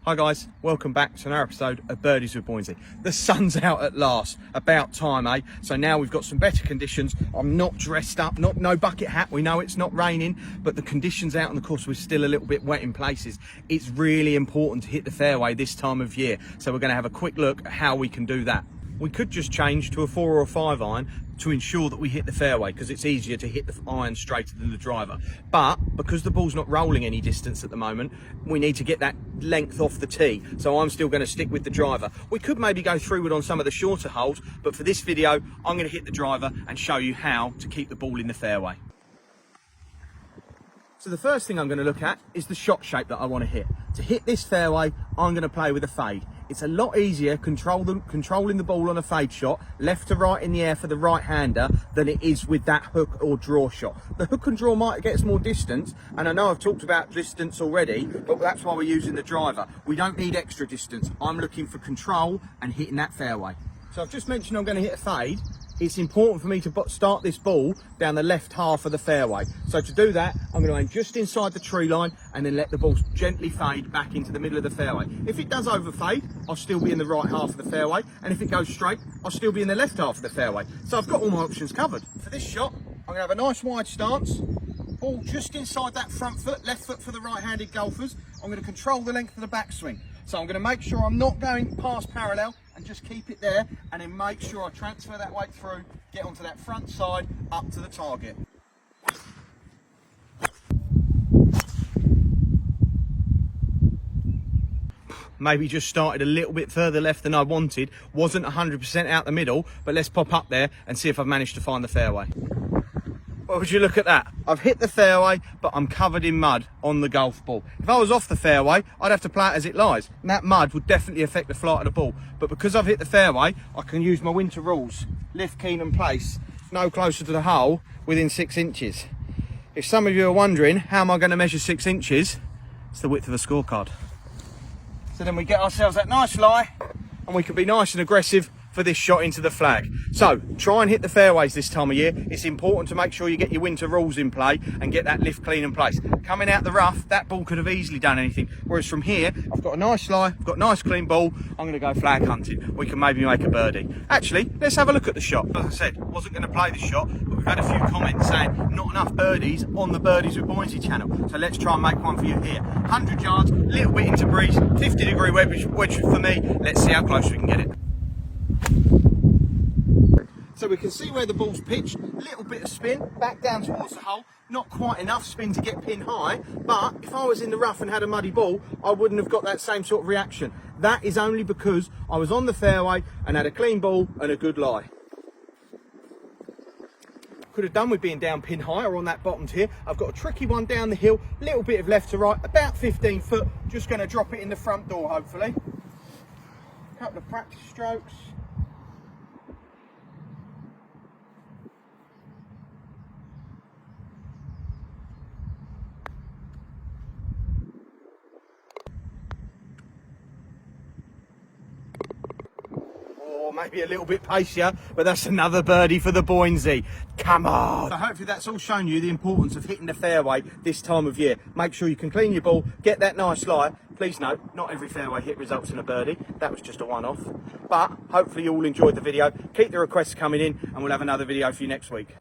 Hi guys, welcome back to another episode of Birdies with Boynsy. The sun's out at last, about time, eh? So now we've got some better conditions. I'm not dressed up, no bucket hat. We know it's not raining, but the conditions out on the course, we're still a little bit wet in places. It's really important to hit the fairway this time of year. So we're gonna have a quick look at how we can do that. We could just change to a 4 or a 5 iron to ensure that we hit the fairway, because it's easier to hit the iron straighter than the driver. But because the ball's not rolling any distance at the moment, we need to get that length off the tee. So I'm still going to stick with the driver. We could maybe go through it on some of the shorter holes, but for this video, I'm going to hit the driver and show you how to keep the ball in the fairway. So the first thing I'm going to look at is the shot shape that I want to hit. To hit this fairway, I'm going to play with a fade. It's a lot easier controlling the ball on a fade shot, left to right in the air for the right-hander, than it is with that hook or draw shot. The hook and draw might get us more distance, and I know I've talked about distance already, but that's why we're using the driver. We don't need extra distance. I'm looking for control and hitting that fairway. So I've just mentioned I'm going to hit a fade. It's important for me to start this ball down the left half of the fairway. So to do that, I'm going to aim just inside the tree line and then let the ball gently fade back into the middle of the fairway. If it does overfade, I'll still be in the right half of the fairway. And if it goes straight, I'll still be in the left half of the fairway. So I've got all my options covered. For this shot, I'm going to have a nice wide stance. Ball just inside that front foot, left foot for the right-handed golfers. I'm going to control the length of the backswing. So I'm going to make sure I'm not going past parallel and just keep it there, and then make sure I transfer that weight through, get onto that front side, up to the target. Maybe just started a little bit further left than I wanted. Wasn't 100% out the middle, but let's pop up there and see if I've managed to find the fairway. Well, would you look at that? I've hit the fairway, but I'm covered in mud on the golf ball. If I was off the fairway, I'd have to play it as it lies, and that mud would definitely affect the flight of the ball. But because I've hit the fairway, I can use my winter rules. Lift, keen and place, no closer to the hole, within 6 inches. If some of you are wondering, how am I going to measure 6 inches? It's the width of a scorecard. So then we get ourselves that nice lie, and we can be nice and aggressive for this shot into the flag. So try and hit the fairways this time of year. It's important to make sure you get your winter rules in play and get that lift, clean and place. Coming out the rough, that ball could have easily done anything, whereas from here I've got a nice lie, I've got a nice clean ball. I'm going to go flag hunting. We can maybe make a birdie. Actually, let's have a look at the shot. As I said, I wasn't going to play the shot, but we've had a few comments saying not enough birdies on the Birdies with Boynsy channel, so let's try and make one for you here. 100 yards, little bit into breeze, 50-degree wedge for me. Let's see how close we can get it. So we can see where the ball's pitched, little bit of spin, back down towards the hole, not quite enough spin to get pin high, but if I was in the rough and had a muddy ball, I wouldn't have got that same sort of reaction. That is only because I was on the fairway and had a clean ball and a good lie. Could have done with being down pin high or on that bottom tier. I've got a tricky one down the hill, little bit of left to right, about 15 foot, just going to drop it in the front door hopefully. Couple of practice strokes. Maybe a little bit pacier, but that's another birdie for the Boynsy. Come on! So hopefully that's all shown you the importance of hitting the fairway this time of year. Make sure you can clean your ball, get that nice lie. Please note, not every fairway hit results in a birdie. That was just a one-off. But hopefully you all enjoyed the video. Keep the requests coming in, and we'll have another video for you next week.